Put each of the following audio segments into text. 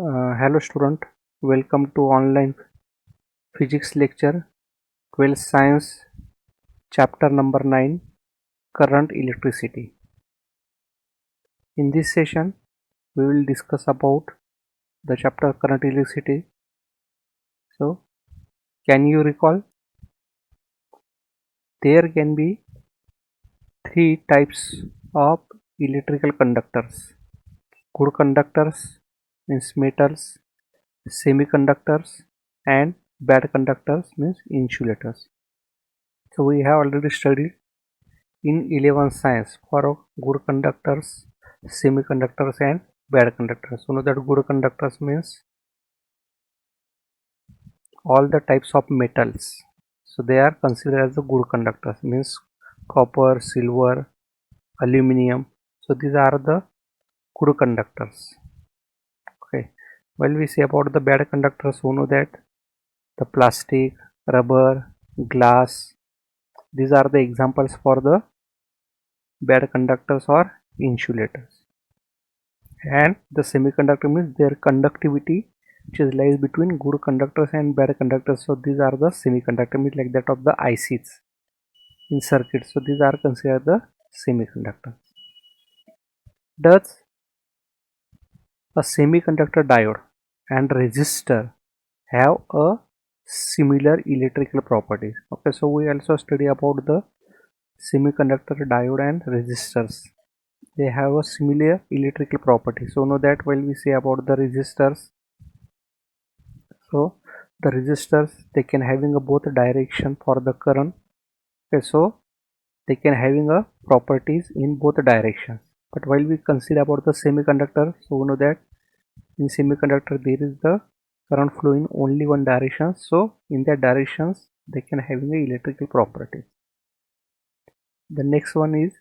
Hello student, welcome to online physics lecture 12th science chapter number 9 current electricity. In this session we will discuss about the chapter current electricity. So can you recall there can be three types of electrical conductors: good conductors means metals, semiconductors, and bad conductors means insulators. So we have already studied in 11th science for good conductors, semiconductors, and bad conductors. So know that good conductors means all the types of metals. So they are considered as the good conductors, means copper, silver, aluminum. So these are the good conductors. Okay. Well, we say about the bad conductors, we know that the plastic, rubber, glass. These are the examples for the bad conductors or insulators. And the semiconductor means their conductivity which is lies between good conductors and bad conductors. So these are the semiconductor means like that of the ICs in circuits. So these are considered the semiconductor. Does a semiconductor diode and resistor have a similar electrical properties? Okay, so we also study about the semiconductor diode and resistors. They have a similar electrical property. So know that while we say about the resistors, so the resistors they can having a both direction for the current. Okay, so they can having a properties in both directions. But while we consider about the semiconductor, so we know that in semiconductor there is the current flow in only one direction. So in that directions they can having a electrical property. The next one is,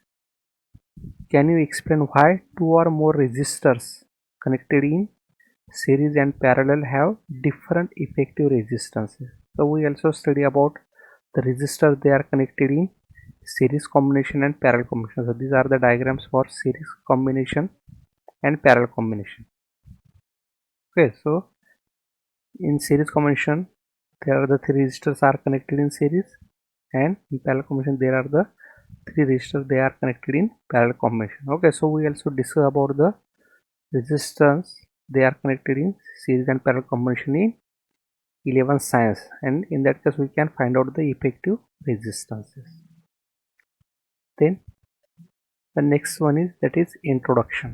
can you explain why two or more resistors connected in series and parallel have different effective resistances? So we also study about the resistors they are connected in series combination and parallel combination. So these are the diagrams for series combination and parallel combination. Okay, so in series combination there are the three resistors are connected in series, and in parallel combination there are the three resistors they are connected in parallel combination. Okay, so we also discuss about the resistance they are connected in series and parallel combination in 11th science, and in that case we can find out the effective resistances. Then the next one is, that is introduction.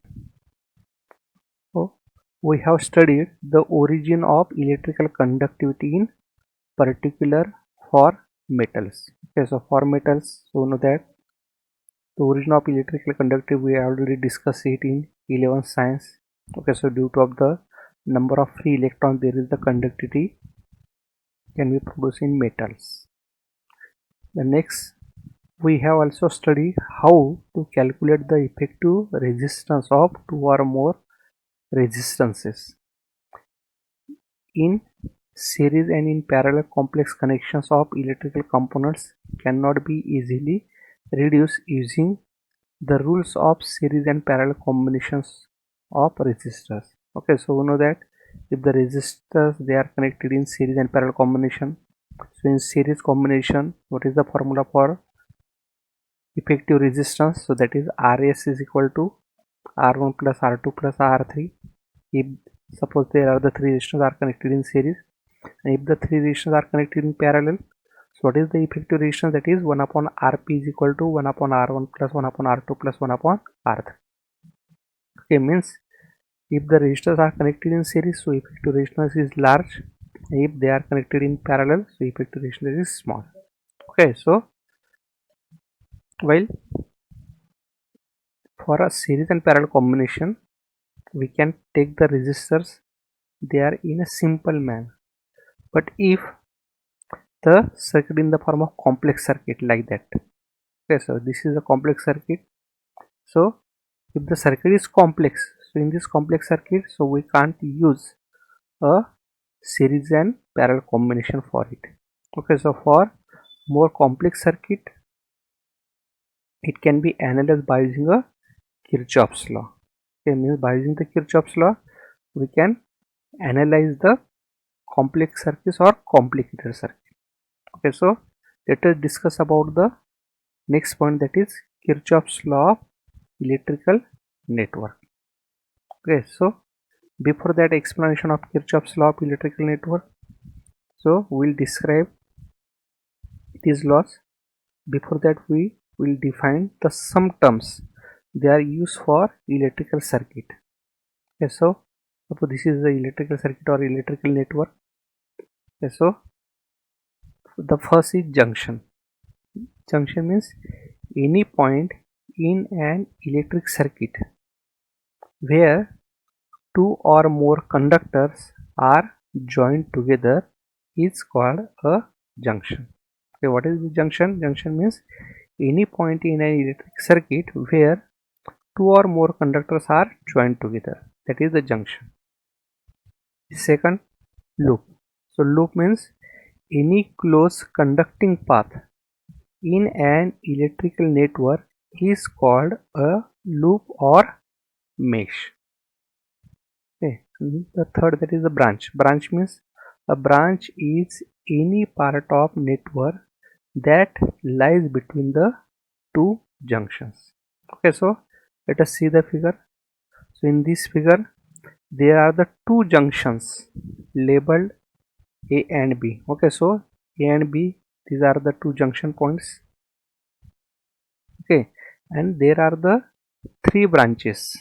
So we have studied the origin of electrical conductivity in particular for metals. Okay, so for metals, so know that the origin of electrical conductivity we already discussed it in 11th science. Okay, so due to of the number of free electrons there is the conductivity can be produced in metals. The next, we have also studied how to calculate the effective resistance of two or more resistances. In series and in parallel, complex connections of electrical components cannot be easily reduced using the rules of series and parallel combinations of resistors. Okay, so we know that if the resistors they are connected in series and parallel combination, so in series combination, what is the formula for effective resistance? So that is Rs is equal to R1 plus R2 plus R3. If suppose there are the three resistors are connected in series, and if the three resistors are connected in parallel, so what is the effective resistance? That is 1 upon Rp is equal to 1 upon R1 plus 1 upon R2 plus 1 upon R3. Okay, means if the resistors are connected in series, so effective resistance is large. If they are connected in parallel, so effective resistance is small. Okay, so while for a series and parallel combination, we can take the resistors they are in a simple manner. But if the circuit in the form of complex circuit like that, okay, so this is a complex circuit. So if the circuit is complex, so in this complex circuit, so we can't use a series and parallel combination for it. Okay, so for more complex circuit, it can be analyzed by using a Kirchhoff's law. Okay, means by using the Kirchhoff's law, we can analyze the complex circuits or complicated circuit. Okay, so let us discuss about the next point, that is Kirchhoff's law of electrical network. Okay, so before that explanation of Kirchhoff's law of electrical network, so we'll describe these laws. Before that, we will define the some terms they are used for electrical circuit. Okay, so suppose this is the electrical circuit or electrical network. Okay, so the first is junction. Junction means any point in an electric circuit where two or more conductors are joined together is called a junction. Okay, what is the junction? Junction means any point in an electric circuit where two or more conductors are joined together, that is the junction. Second, loop. So loop means any closed conducting path in an electrical network is called a loop or mesh. Okay. The third, that is the branch. Branch means a branch is any part of network that lies between the two junctions. Okay, so let us see the figure. So in this figure there are the two junctions labeled A and B. Okay, so A and B, these are the two junction points. Okay, and there are the three branches.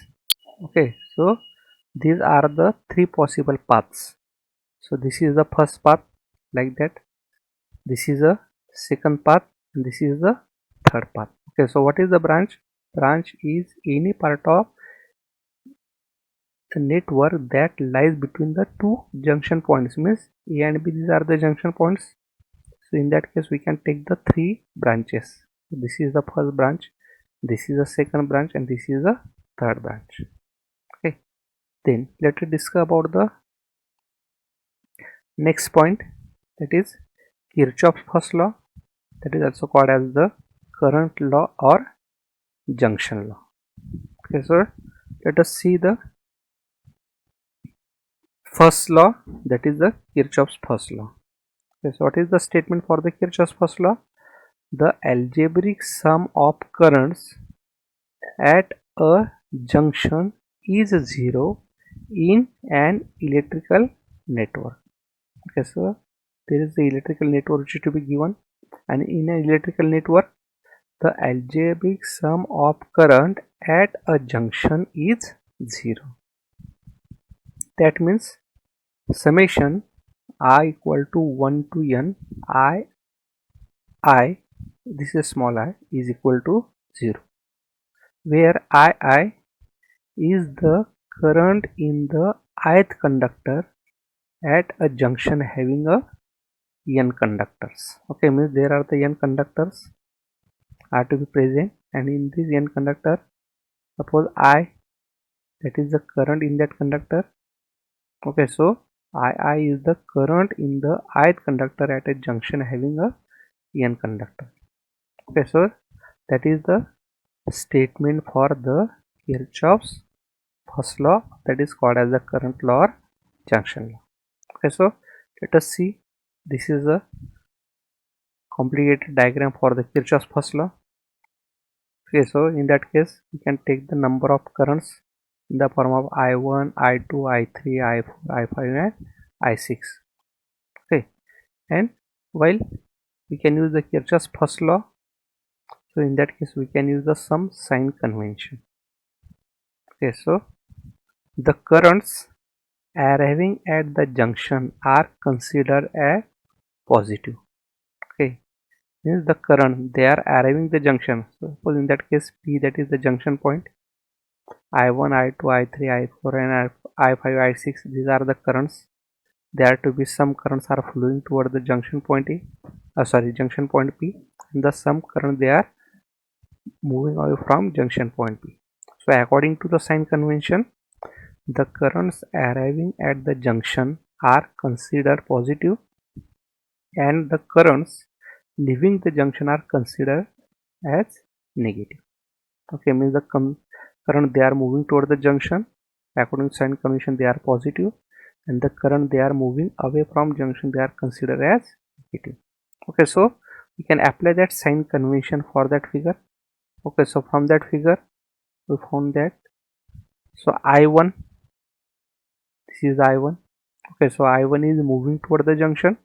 Okay, so these are the three possible paths. So this is the first path, like that. This is a second path, and this is the third path. Okay, so what is the branch? Branch is any part of the network that lies between the two junction points, means A and B, these are the junction points. So in that case we can take the three branches. This is the first branch, this is the second branch, and this is the third branch. Okay, then let us discuss about the next point, that is Kirchhoff's first law, that is also called as the current law or junction law. Okay, so let us see the first law, that is the Kirchhoff's first law. Okay, so what is the statement for the Kirchhoff's first law? The algebraic sum of currents at a junction is 0 in an electrical network. Okay, so there is the electrical network which is to be given, and in an electrical network the algebraic sum of current at a junction is 0. That means summation I equal to 1 to n I, this is small I, is equal to 0, where I is the current in the ith conductor at a junction having a n conductors. Okay, means there are the n conductors are to be present, and in this n conductor, suppose I, that is the current in that conductor. Okay, so I is the current in the ith conductor at a junction having a n conductor. Okay, so that is the statement for the Kirchhoff's first law, that is called as the current law or junction law. Okay, so let us see, this is a complicated diagram for the Kirchhoff's first law. Okay, so in that case we can take the number of currents in the form of I1, I2, I3, I4, I5 and I6. Okay, and while we can use the Kirchhoff's first law, so in that case we can use the some sign convention. Okay, so the currents arriving at the junction are considered as positive. Okay, means the current they are arriving the junction. So suppose in that case P, that is the junction point, I1, I2, I3, I4 and I5, I6, these are the currents. There are to be some currents are flowing toward the junction point junction point P, and the some current they are moving away from junction point P. So according to the sign convention, the currents arriving at the junction are considered positive, and the currents leaving the junction are considered as negative. Okay, means the current they are moving toward the junction, according to sign convention they are positive, and the current they are moving away from junction, they are considered as negative. Okay, so we can apply that sign convention for that figure. Okay, so from that figure we found that, so I1, this is I1. Okay, so I1 is moving toward the junction,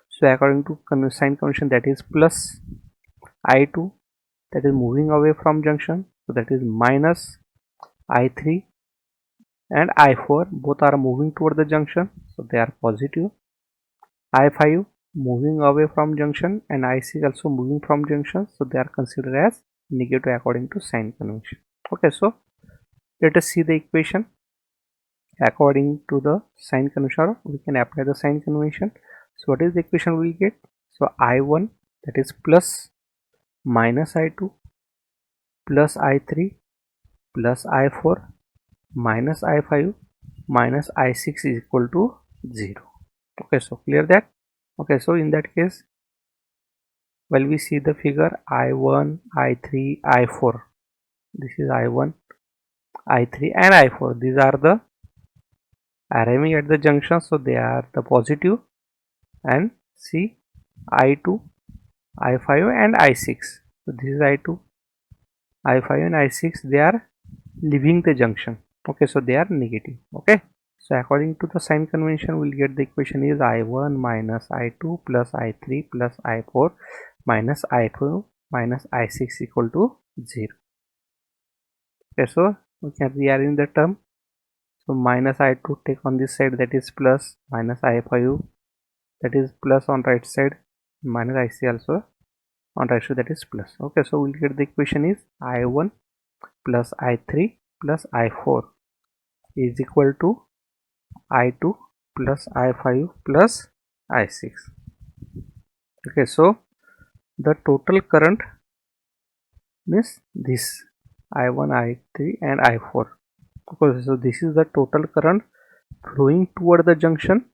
so according to sign convention, that is plus. I2, that is moving away from junction, so that is minus. I3 and I4 both are moving toward the junction, so they are positive. I5 moving away from junction and I6 also moving from junction, so they are considered as negative according to sign convention. Okay, so let us see the equation according to the sign convention. We can apply the sign convention. So what is the equation we get? So I1, that is plus minus I2 plus I3 plus I4 minus I5 minus I6 is equal to 0. Okay, so clear that. Okay, so in that case, while we see the figure I1, I3, I4, this is I1, I3 and I4, these are the arriving at the junction, so they are the positive. And see I2, I5 and I6, so this is I2, I5 and I6, they are leaving the junction. Okay, so they are negative. Okay, so according to the sign convention, we'll get the equation is I1 minus I2 plus I3 plus I4 minus I2 minus I6 equal to 0. Okay, so we can rearrange the term. So minus I2 take on this side, that is plus, minus I5, that is plus on right side, minus I6 also on right side, that is plus. Okay, so we'll get the equation is I1 plus I3 plus I4 is equal to I2 plus I5 plus I6. Okay, so the total current means this I1, I3 and I4. Okay, so this is the total current flowing toward the junction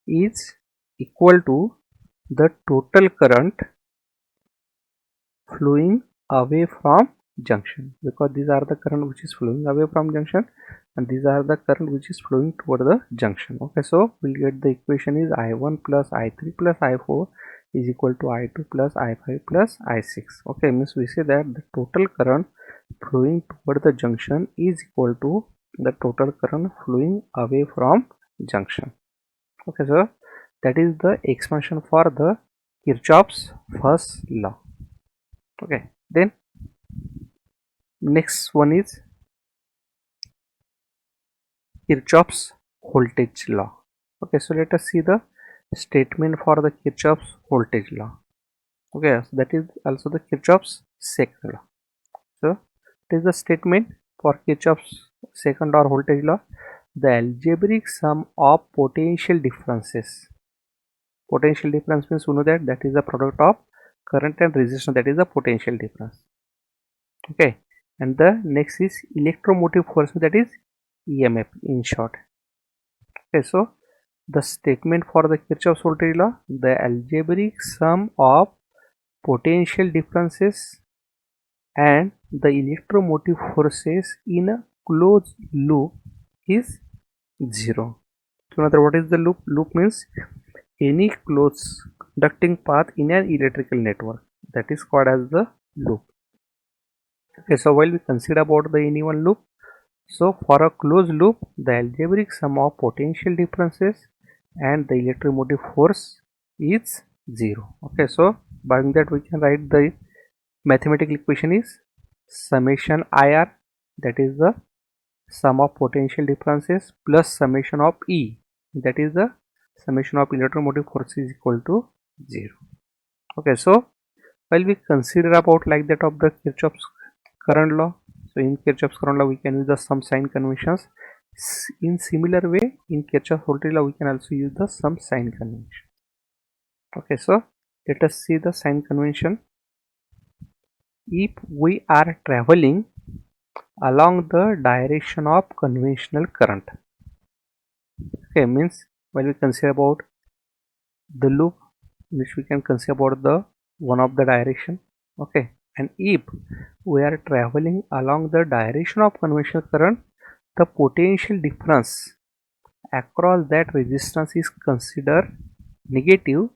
is equal to the total current flowing away from junction, because these are the current which is flowing away from junction and these are the current which is flowing toward the junction. Okay, so we'll get the equation is I1 plus I3 plus I4 is equal to I2 plus I5 plus I6. Okay, means we say that the total current flowing toward the junction is equal to the total current flowing away from junction. Okay, so that is the expansion for the Kirchhoff's first law. Okay, then next one is Kirchhoff's voltage law. Okay, so let us see the statement for the Kirchhoff's voltage law. Okay, so that is also the Kirchhoff's second law. So it is the statement for Kirchhoff's second law voltage law. The algebraic sum of potential differences. Potential difference means you know that is the product of current and resistance, that is the potential difference. Okay, and the next is electromotive force, that is EMF in short. Okay, so the statement for the Kirchhoff's voltage law, the algebraic sum of potential differences and the electromotive forces in a closed loop is 0. So another, what is the loop? Loop means any closed conducting path in an electrical network, that is called as the loop. Okay, so while we consider about the any one loop, so for a closed loop, the algebraic sum of potential differences and the electromotive force is 0. Okay, so by that we can write the mathematical equation is summation IR, that is the sum of potential differences, plus summation of E, that is the summation of electromotive force, is equal to 0. Okay, so while we consider about like that of the Kirchhoff's current law, so in Kirchhoff's current law we can use the sum sign conventions. In similar way, in Kirchhoff's voltage law we can also use the sum sign convention. Okay, so let us see the sign convention. If we are traveling along the direction of conventional current, okay, means when we consider about the loop, which we can consider about the one of the direction. Okay, and if we are traveling along the direction of conventional current, the potential difference across that resistance is considered negative,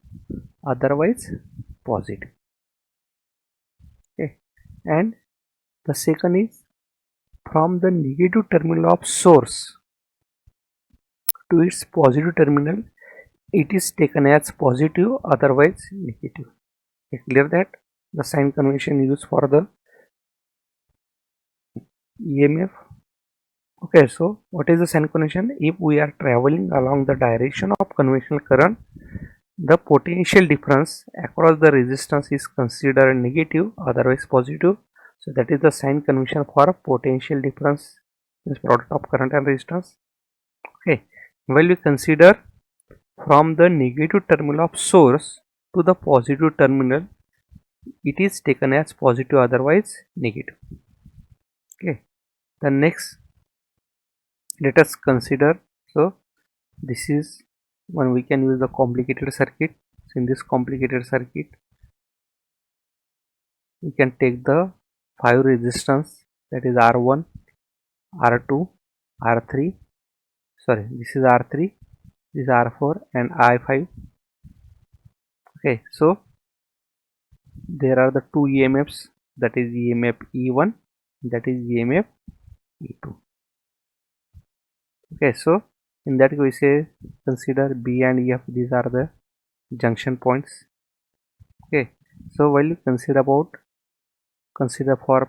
otherwise positive. Okay, and the second is from the negative terminal of source to its positive terminal, it is taken as positive, otherwise negative. Okay, clear that the sign convention used for the EMF. Okay, so what is the sign convention? If we are traveling along the direction of conventional current, the potential difference across the resistance is considered negative, otherwise positive. So that is the sign convention for potential difference, is product of current and resistance. Okay, while we consider from the negative terminal of source to the positive terminal, it is taken as positive, otherwise negative. Okay, the next, let us consider, so this is when we can use the complicated circuit. So in this complicated circuit, we can take the 5 resistance, that is R1, R2, R3, sorry, this is R3, this is R4 and I5. Okay, so there are the two EMFs, that is EMF E1, that is EMF E2. Okay, so in that we say consider B and F, these are the junction points. Okay, so while you consider for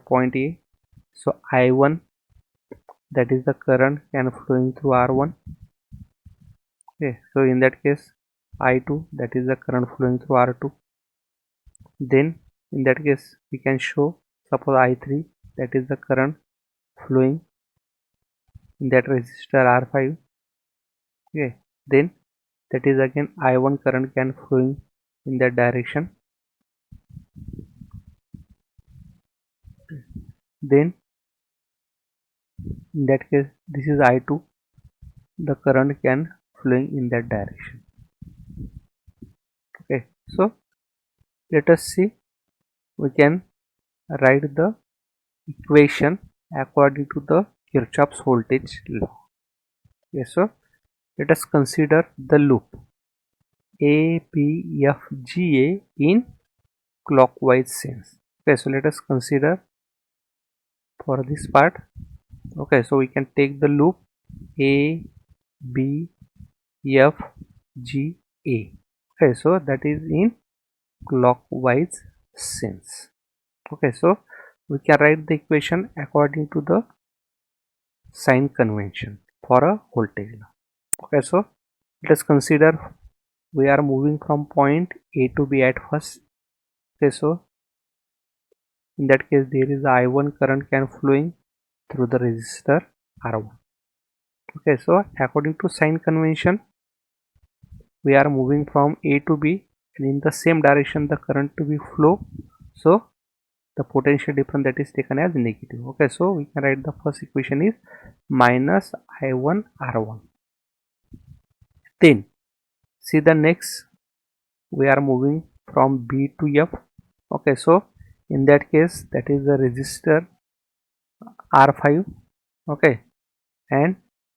point A, so I1, that is the current can flowing through R1. Okay, so in that case I2, that is the current flowing through R2. Then in that case we can show, suppose I3, that is the current flowing in that resistor R5. Okay, then that is again I1 current can flowing in that direction. Then in that case this is I2, the current can flowing in that direction. Okay, so let us see, we can write the equation according to the Kirchhoff's voltage law. Okay, so let us consider the loop ABFGA in clockwise sense. Okay, so let us consider for this part. Okay, so we can take the loop ABFGA. Okay, so that is in clockwise sense. Okay, so we can write the equation according to the sign convention for a voltage law. Okay, so let us consider we are moving from point A to B at first. Okay, so in that case there is I1 current can flowing through the resistor R1. Okay, so according to sign convention, we are moving from A to B and in the same direction the current to be flow, so the potential difference that is taken as negative. Okay, so we can write the first equation is minus I1 R1. Then see the next, we are moving from B to F. Okay, so in that case that is the resistor R5. Okay, and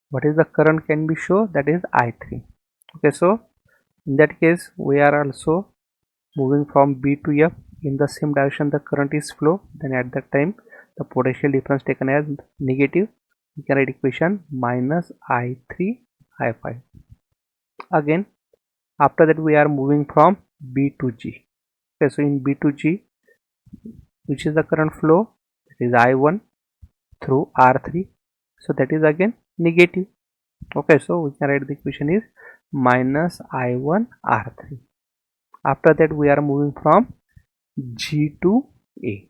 what is the current can be shown, that is I3. Okay, so in that case we are also moving from B to F, in the same direction the current is flow, then at that time the potential difference taken as negative. We can write equation minus I3 I5. Again after that we are moving from B to G. Okay, so in B to G, which is the current flow, that is I1 through R3, so that is again negative. Okay, so we can write the equation is minus I1 R3. After that we are moving from G to A.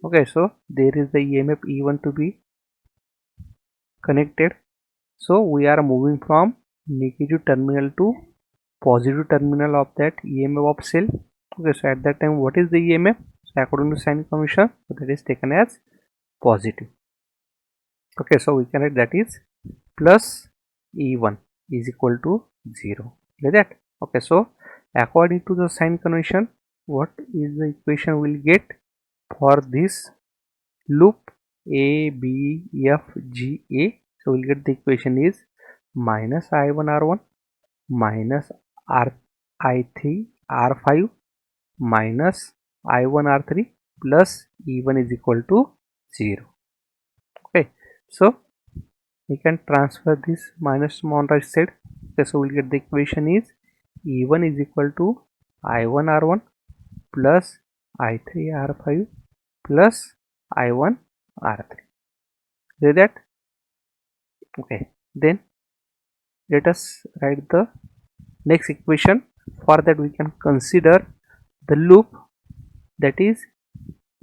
Okay, so there is the EMF E1 to be connected, so we are moving from negative terminal to positive terminal of that EMF of cell. Okay, so at that time what is the EMF? So according to sign convention, so that is taken as positive. Okay, so we can write that is plus E1 is equal to 0, like that. Okay, so according to the sign convention, what is the equation we'll get for this loop ABFGA? So we'll get the equation is minus I1 R1 minus I3 R5 minus I1 R3 plus E1 is equal to 0. Okay, so we can transfer this minus on right side. Okay, so we'll get the equation is E1 is equal to I1 R1 plus I3 R5 plus I1 R3. See that? Okay, then let us write the next equation. For that we can consider the loop that is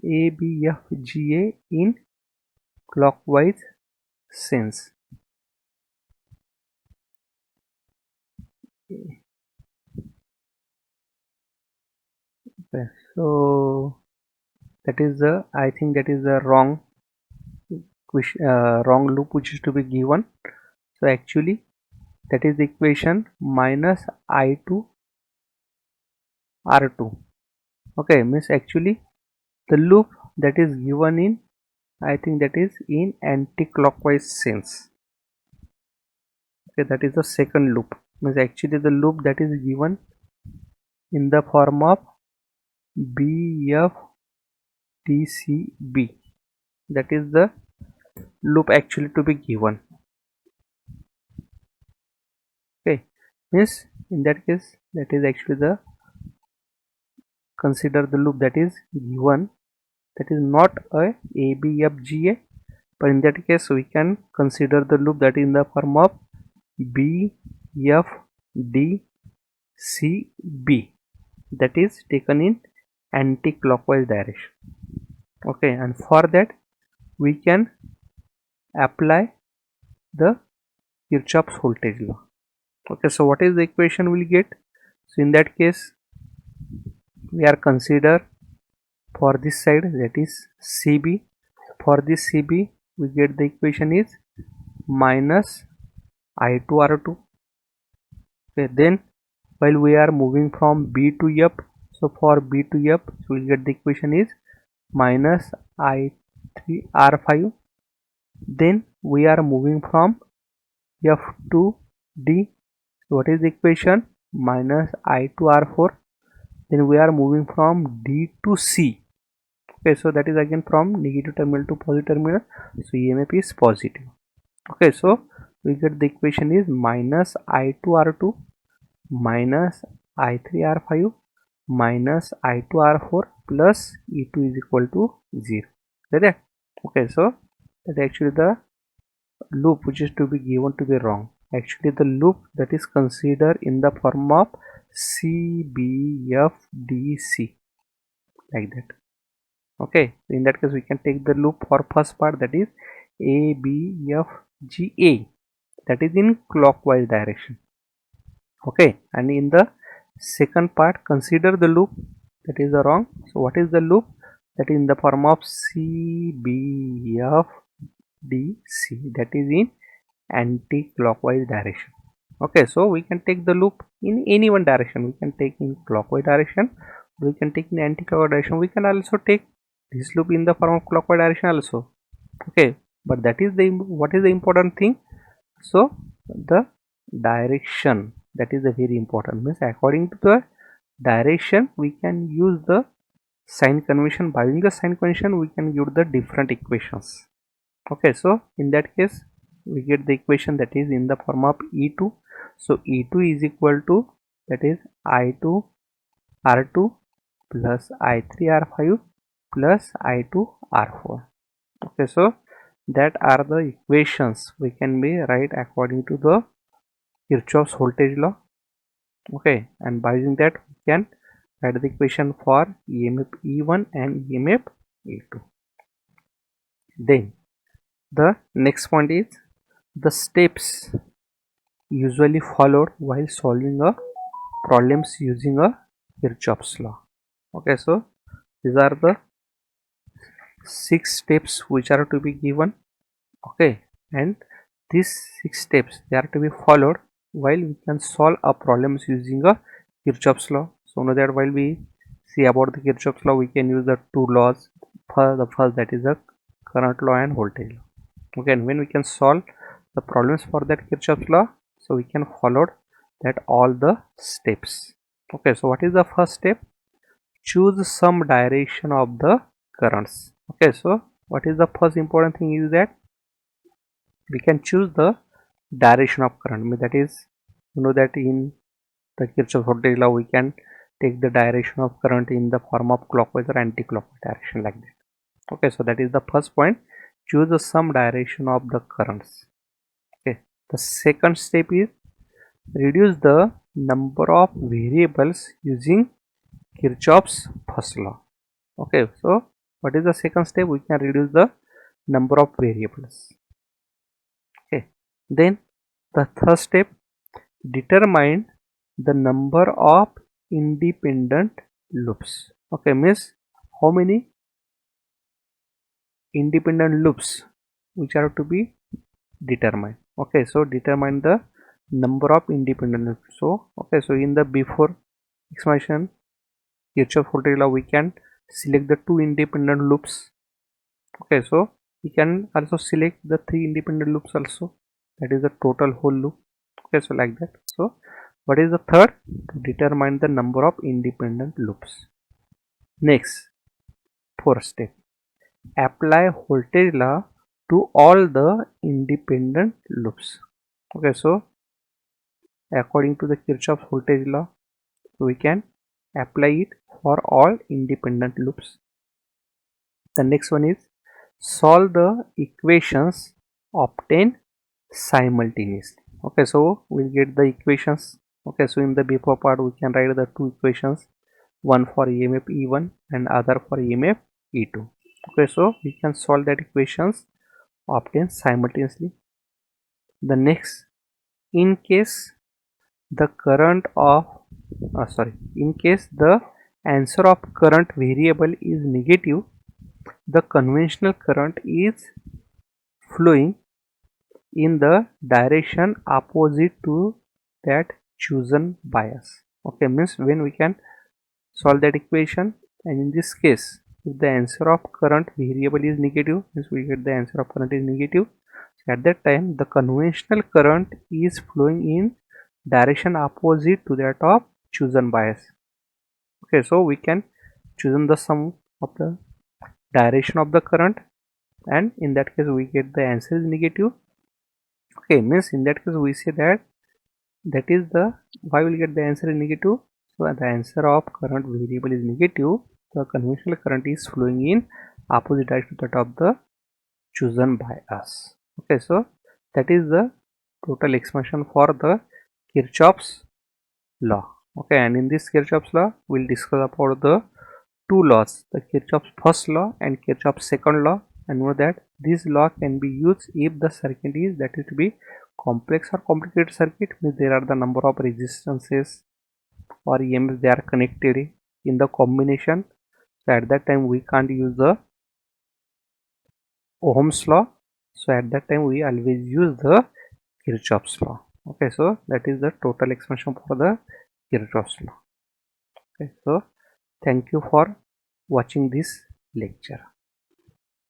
ABFGA in clockwise sense. Okay, so that is the, I think that is the wrong loop which is to be given. So actually that is the equation minus I2 R2. Okay, means actually the loop that is given in, I think that is in anti-clockwise sense. Okay, that is the second loop. Means actually the loop that is given in the form of BFTCB. That is the loop actually to be given. Okay, means in that case that is actually the, consider the loop that is given, that is not a ABFGA, but in that case we can consider the loop that is in the form of BFDCB, that is taken in anti-clockwise direction. Okay, and for that we can apply the Kirchhoff's voltage law. Okay, so what is the equation we'll get? So in that case we are consider for this side, that is CB. For this CB we get the equation is minus I2 R2. Okay, then while we are moving from B to F, so for B to F, so we'll get the equation is minus I3 R5. Then we are moving from F to D. So what is the equation? Minus I2 R4. Then we are moving from D to C. Okay, so that is again from negative terminal to positive terminal, so EMF is positive. Okay, so we get the equation is minus I2 R2 minus I3 R5 minus I2 R4 plus E2 is equal to 0. Right? Okay, so that actually the loop which is to be given to be wrong. Actually the loop that is considered in the form of CBFDC, like that. Okay, in that case we can take the loop for first part, that is ABFGA, that is in clockwise direction. Okay, and in the second part consider the loop that is the wrong. So what is the loop? That is in the form of CBFDC, that is in anti-clockwise direction. Okay, so we can take the loop in any one direction. We can take in clockwise direction, we can take in anti-clockwise direction, we can also take this loop in the form of clockwise direction also. Okay, but that is the, what is the important thing? So the direction, that is the very important. Means according to the direction we can use the sign convention. By using the sign convention we can give the different equations. Okay, so in that case we get the equation that is in the form of E2. So E2 is equal to, that is I2 R2 plus I3 R5 plus I2 R4. Okay, so that are the equations we can be write according to the Kirchhoff's voltage law. Okay, and by using that we can write the equation for EMF E1 and EMF E2. Then the next point is the steps usually followed while solving a problems using a Kirchhoff's law. Okay, so these are the 6 steps which are to be given. Okay, and these 6 steps they are to be followed while we can solve a problems using a Kirchhoff's law. So know that while we see about the Kirchhoff's law we can use the two laws. For the first, that is the current law and voltage law. Okay, and when we can solve the problems for that Kirchhoff's law, So we can follow that all the steps. Okay, so what is the first step? Choose some direction of the currents. Okay, so what is the first important thing is that we can choose the direction of current. That is, you know that in the Kirchhoff voltage law we can take the direction of current in the form of clockwise or anti-clockwise direction, like that. Okay, so that is the first point. Choose some direction of the currents. Okay, the second step is reduce the number of variables using Kirchhoff's first law. Okay, so what is the second step? We can reduce the number of variables. Okay, then the third step, determine the number of independent loops. Okay, means how many independent loops which are to be determined. Okay, so determine the number of independent loops. So okay, so in the before expression Kirchhoff voltage law we can select the two independent loops. Okay, so we can also select the three independent loops also, that is the total whole loop. Okay, so like that. So what is the third? To determine the number of independent loops. Next, fourth step, apply voltage law to all the independent loops. Okay, so according to the Kirchhoff voltage law we can apply it for all independent loops. The next one is solve the equations obtained simultaneously. Okay, so we'll get the equations. Okay, so in the before part we can write the two equations, one for EMF E1 and other for EMF E2. Okay, so we can solve that equations obtained simultaneously. The next, in case the current of in case the answer of current variable is negative, the conventional current is flowing in the direction opposite to that chosen bias. Okay, means when we can solve that equation, and in this case if the answer of current variable is negative, means we get the answer of current is negative, so at that time the conventional current is flowing in direction opposite to that of chosen bias. Okay, so we can choose the sum of the direction of the current, and in that case we get the answer is negative. Okay, means in that case we say that is the why we'll get the answer is negative. So the answer of current variable is negative, the conventional current is flowing in opposite direction to that of the chosen by us. Okay, so that is the total expression for the Kirchhoff's law. Okay, and in this Kirchhoff's law we'll discuss about the two laws, the Kirchhoff's first law and Kirchhoff's second law, and know that this law can be used if the circuit is, that is to be, complex or complicated circuit, means there are the number of resistances or EMF they are connected in the combination. So at that time we can't use the Ohm's law, so at that time we always use the Kirchhoff's law. Okay, so that is the total expression for the Kirchhoff's law. Okay, so thank you for watching this lecture.